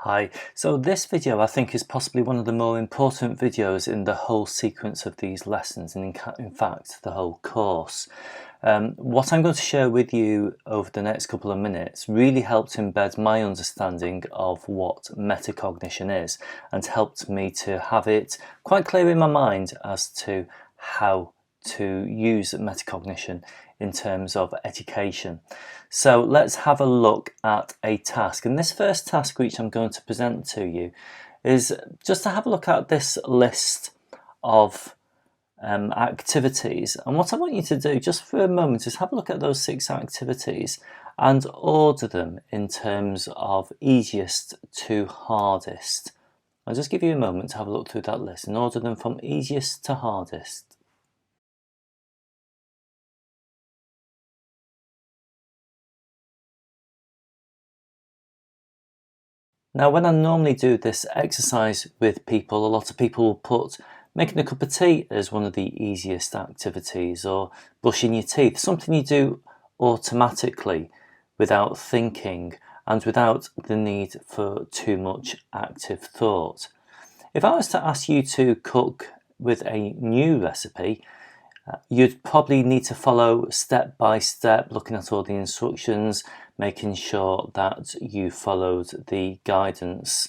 Hi, so this video I think is possibly one of the more important videos in the whole sequence of these lessons, and in fact the whole course. What I'm going to share with you over the next couple of minutes really helped embed my understanding of what metacognition is, and helped me to have it quite clear in my mind as to how to use metacognition in terms of education. So let's have a look at a task, and this first task which I'm going to present to you is just to have a look at this list of activities, and what I want you to do just for a moment is have a look at those 6 activities and order them in terms of easiest to hardest. I'll just give you a moment to have a look through that list and order them from easiest to hardest. Now, when I normally do this exercise with people, a lot of people will put making a cup of tea as one of the easiest activities, or brushing your teeth, something you do automatically without thinking and without the need for too much active thought. If I was to ask you to cook with a new recipe, you'd probably need to follow step by step, looking at all the instructions, making sure that you followed the guidance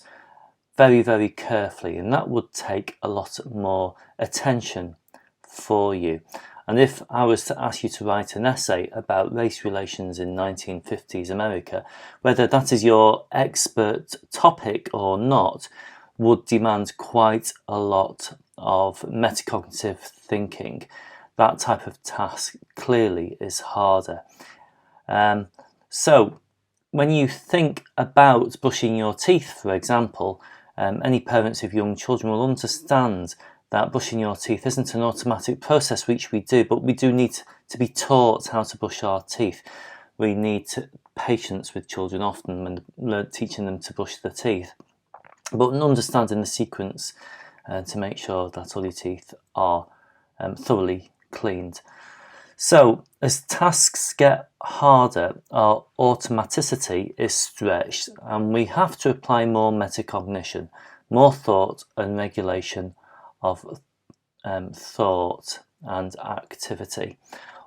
very, very carefully, and that would take a lot more attention for you. And if I was to ask you to write an essay about race relations in 1950s America, whether that is your expert topic or not would demand quite a lot of metacognitive thinking. That type of task clearly is harder. So when you think about brushing your teeth, for example, any parents of young children will understand that brushing your teeth isn't an automatic process which we do, but we do need to be taught how to brush our teeth. We need patience with children often when teaching them to brush their teeth, but understanding the sequence to make sure that all your teeth are thoroughly cleaned. So as tasks get harder, our automaticity is stretched, and we have to apply more metacognition, more thought and regulation of thought and activity.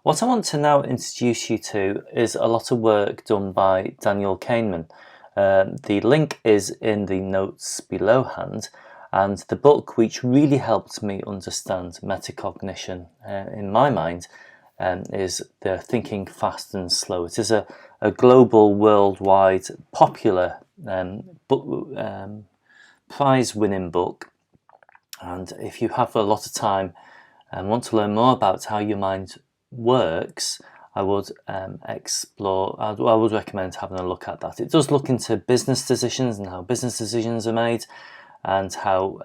What I want to now introduce you to is a lot of work done by Daniel Kahneman. The link is in the notes belowhand, and the book which really helped me understand metacognition in my mind is the Thinking Fast and Slow. It is a global, worldwide, popular prize-winning book, and if you have a lot of time and want to learn more about how your mind works, I would recommend having a look at that. It does look into business decisions and how business decisions are made, and how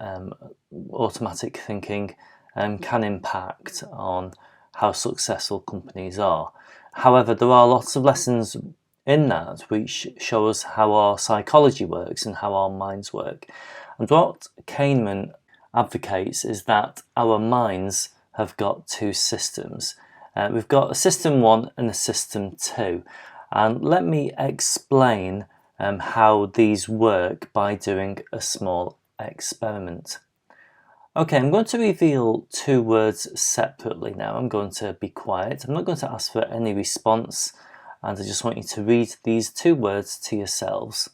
automatic thinking can impact on how successful companies are. However, there are lots of lessons in that which show us how our psychology works and how our minds work. And what Kahneman advocates is that our minds have got 2 systems. We've got a system 1 and a system 2. And let me explain how these work by doing a small experiment. Okay, I'm going to reveal 2 words separately now. I'm going to be quiet. I'm not going to ask for any response, and I just want you to read these 2 words to yourselves.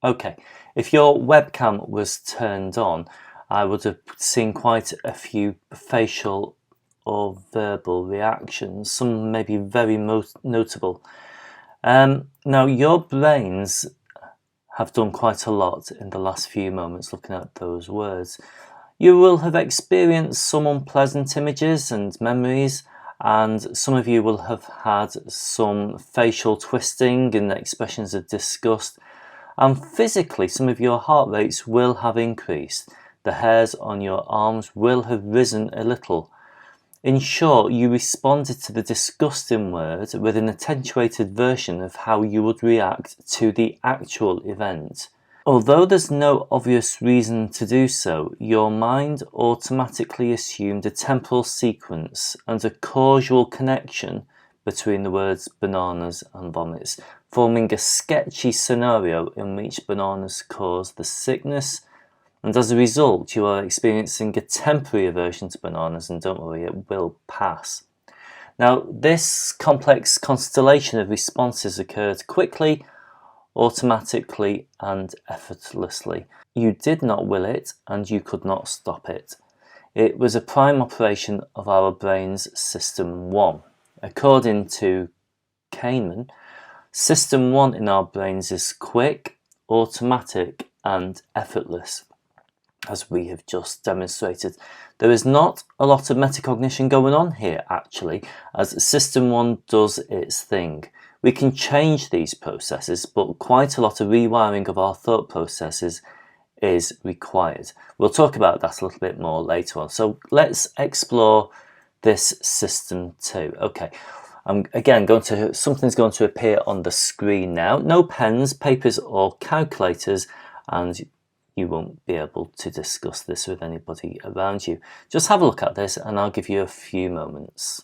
Okay, if your webcam was turned on, I would have seen quite a few facial or verbal reactions, some maybe very notable. Now, your brains have done quite a lot in the last few moments looking at those words. You will have experienced some unpleasant images and memories, and some of you will have had some facial twisting and expressions of disgust, and physically some of your heart rates will have increased. The hairs on your arms will have risen a little. In short, you responded to the disgusting word with an attenuated version of how you would react to the actual event. Although there's no obvious reason to do so, your mind automatically assumed a temporal sequence and a causal connection between the words bananas and vomits, forming a sketchy scenario in which bananas cause the sickness, and as a result you are experiencing a temporary aversion to bananas, and don't worry, it will pass. Now, this complex constellation of responses occurred quickly, automatically and effortlessly. You did not will it, and you could not stop it. It was a prime operation of our brain's System 1. According to Kahneman, System 1 in our brains is quick, automatic and effortless, as we have just demonstrated. There is not a lot of metacognition going on here, actually, as System 1 does its thing. We can change these processes, but quite a lot of rewiring of our thought processes is required. We'll talk about that a little bit more later on. So let's explore this System 2. Okay, something's going to appear on the screen now. No pens, papers or calculators, and you won't be able to discuss this with anybody around you. Just have a look at this and I'll give you a few moments.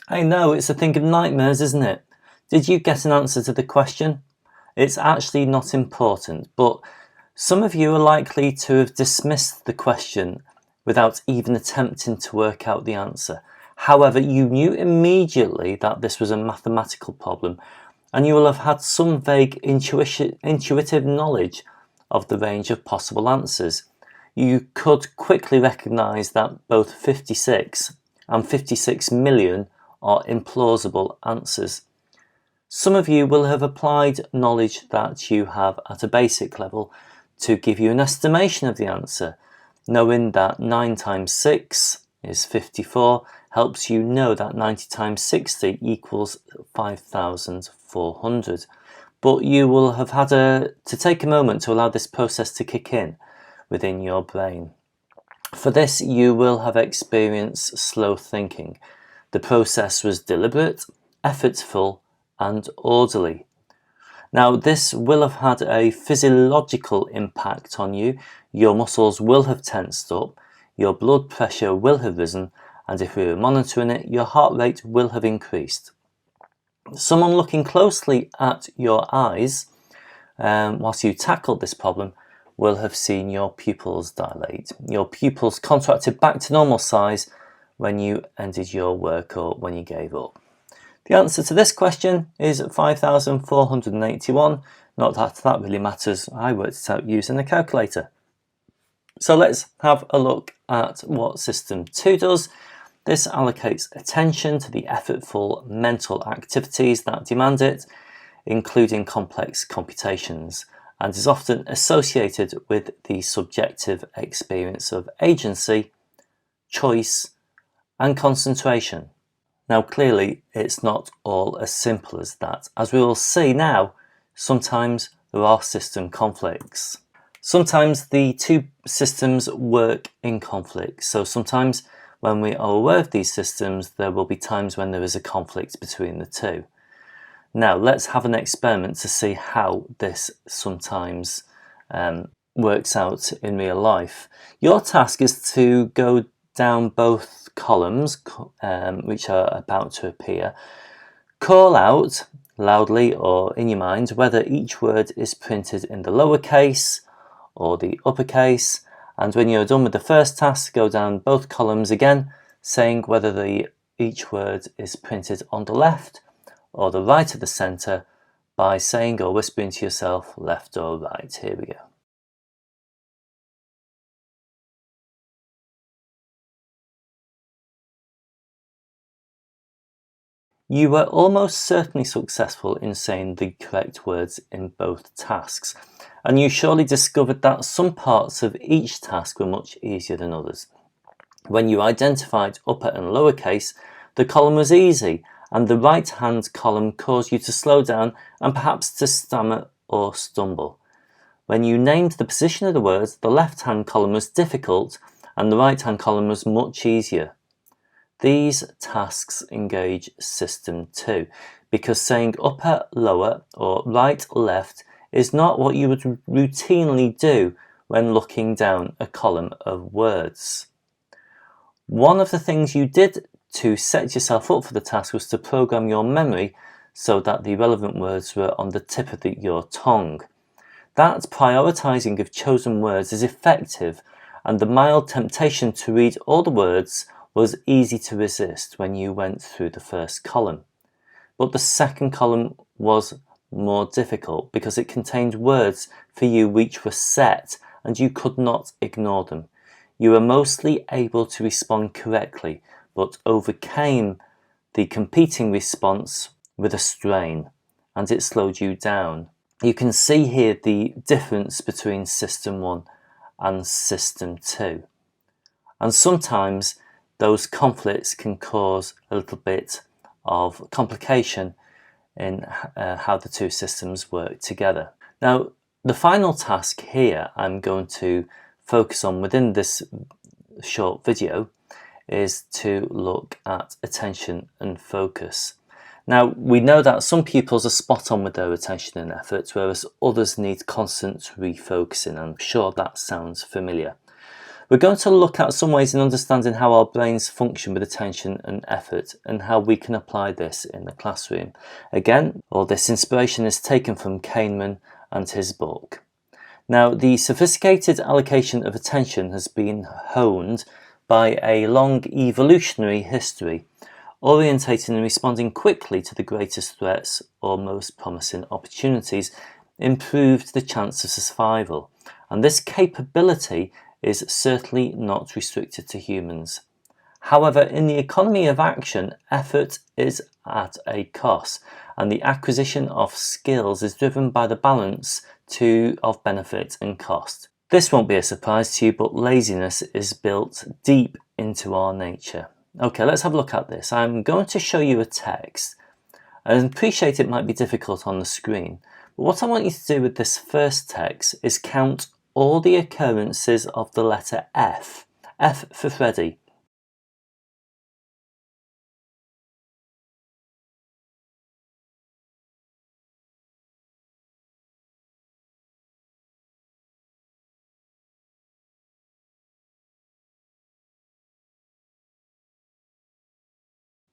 I know, it's a thing of nightmares, isn't it? Did you get an answer to the question? It's actually not important, but some of you are likely to have dismissed the question without even attempting to work out the answer. However, you knew immediately that this was a mathematical problem, and you will have had some vague intuitive knowledge of the range of possible answers. You could quickly recognise that both 56 and 56 million are implausible answers. Some of you will have applied knowledge that you have at a basic level to give you an estimation of the answer. Knowing that 9 times 6 is 54 helps you know that 90 times 60 equals 5,400. But you will have had to take a moment to allow this process to kick in within your brain. For this, you will have experienced slow thinking. The process was deliberate, effortful, and orderly. Now, this will have had a physiological impact on you. Your muscles will have tensed up, your blood pressure will have risen, and if we were monitoring it, your heart rate will have increased. Someone looking closely at your eyes whilst you tackled this problem will have seen your pupils dilate. Your pupils contracted back to normal size when you ended your work or when you gave up. The answer to this question is 5,481. Not that that really matters, I worked it out using a calculator. So let's have a look at what System 2 does. This allocates attention to the effortful mental activities that demand it, including complex computations, and is often associated with the subjective experience of agency, choice, and concentration. Now, clearly, it's not all as simple as that. As we will see now, sometimes there are system conflicts. Sometimes the two systems work in conflict. So sometimes when we are aware of these systems, there will be times when there is a conflict between the two. Now, let's have an experiment to see how this sometimes works out in real life. Your task is to go down both columns, which are about to appear. Call out loudly or in your mind whether each word is printed in the lowercase or the uppercase, and when you're done with the first task, go down both columns again, saying whether each word is printed on the left or the right of the centre by saying or whispering to yourself left or right. Here we go. You were almost certainly successful in saying the correct words in both tasks, and you surely discovered that some parts of each task were much easier than others. When you identified upper and lowercase, the column was easy, and the right-hand column caused you to slow down and perhaps to stammer or stumble. When you named the position of the words, the left-hand column was difficult, and the right hand column was much easier. These tasks engage System 2 because saying upper, lower, or right, left is not what you would routinely do when looking down a column of words. One of the things you did to set yourself up for the task was to program your memory so that the relevant words were on the tip of your tongue. That prioritizing of chosen words is effective, and the mild temptation to read all the words was easy to resist when you went through the first column. But the second column was more difficult because it contained words for you which were set and you could not ignore them. You were mostly able to respond correctly, but overcame the competing response with a strain, and it slowed you down. You can see here the difference between System 1 and System 2. And sometimes those conflicts can cause a little bit of complication in how the two systems work together. Now, the final task here I'm going to focus on within this short video is to look at attention and focus. Now, we know that some pupils are spot on with their attention and effort, whereas others need constant refocusing. I'm sure that sounds familiar. We're going to look at some ways in understanding how our brains function with attention and effort and how we can apply this in the classroom. Again, all this inspiration is taken from Kahneman and his book. Now, the sophisticated allocation of attention has been honed by a long evolutionary history, orientating and responding quickly to the greatest threats or most promising opportunities improved the chance of survival. And this capability is certainly not restricted to humans. However, in the economy of action, effort is at a cost, and the acquisition of skills is driven by the balance of benefit and cost. This won't be a surprise to you, but laziness is built deep into our nature. Okay, let's have a look at this. I'm going to show you a text. I appreciate it might be difficult on the screen, but what I want you to do with this first text is count all the occurrences of the letter F. F for Freddy.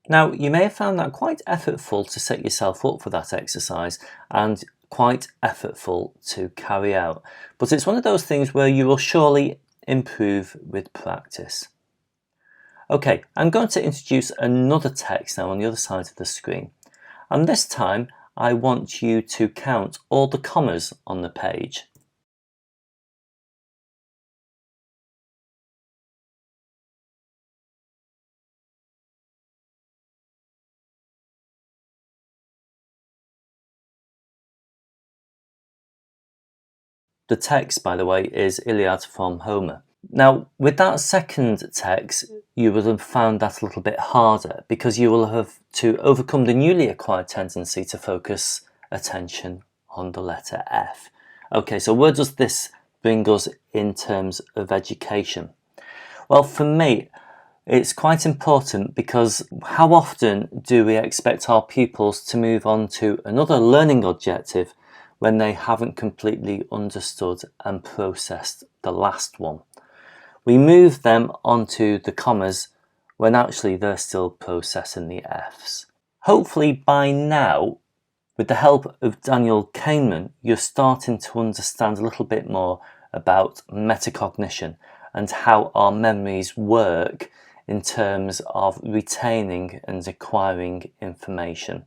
Now, you may have found that quite effortful to set yourself up for that exercise and quite effortful to carry out, but it's one of those things where you will surely improve with practice. Okay, I'm going to introduce another text now on the other side of the screen, and this time I want you to count all the commas on the page. The text, by the way, is Iliad from Homer. Now, with that second text, you would have found that a little bit harder because you will have to overcome the newly acquired tendency to focus attention on the letter F. Okay, so where does this bring us in terms of education? Well, for me, it's quite important because how often do we expect our pupils to move on to another learning objective when they haven't completely understood and processed the last one? We move them onto the commas when actually they're still processing the F's. Hopefully by now, with the help of Daniel Kahneman, you're starting to understand a little bit more about metacognition and how our memories work in terms of retaining and acquiring information.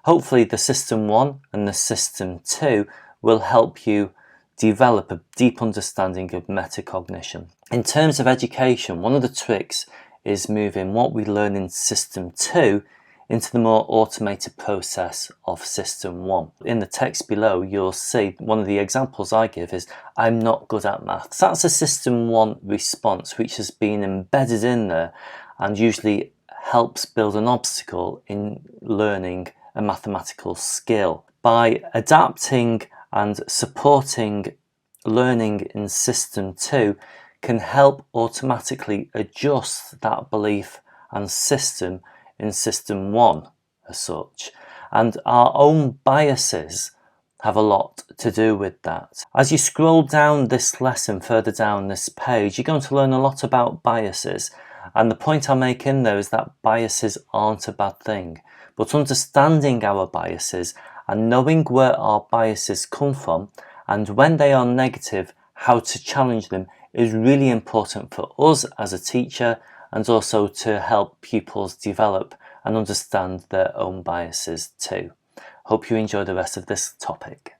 Hopefully the System 1 and the System 2 will help you develop a deep understanding of metacognition. In terms of education, one of the tricks is moving what we learn in System 2 into the more automated process of System 1. In the text below, you'll see one of the examples I give is, I'm not good at maths. That's a System 1 response which has been embedded in there and usually helps build an obstacle in learning a mathematical skill. By adapting and supporting learning in System 2, can help automatically adjust that belief and system in system 1 as such. And our own biases have a lot to do with that. As you scroll down this lesson, further down this page, you're going to learn a lot about biases. And the point I make in there is that biases aren't a bad thing, but understanding our biases and knowing where our biases come from and when they are negative, how to challenge them is really important for us as a teacher, and also to help pupils develop and understand their own biases too. Hope you enjoy the rest of this topic.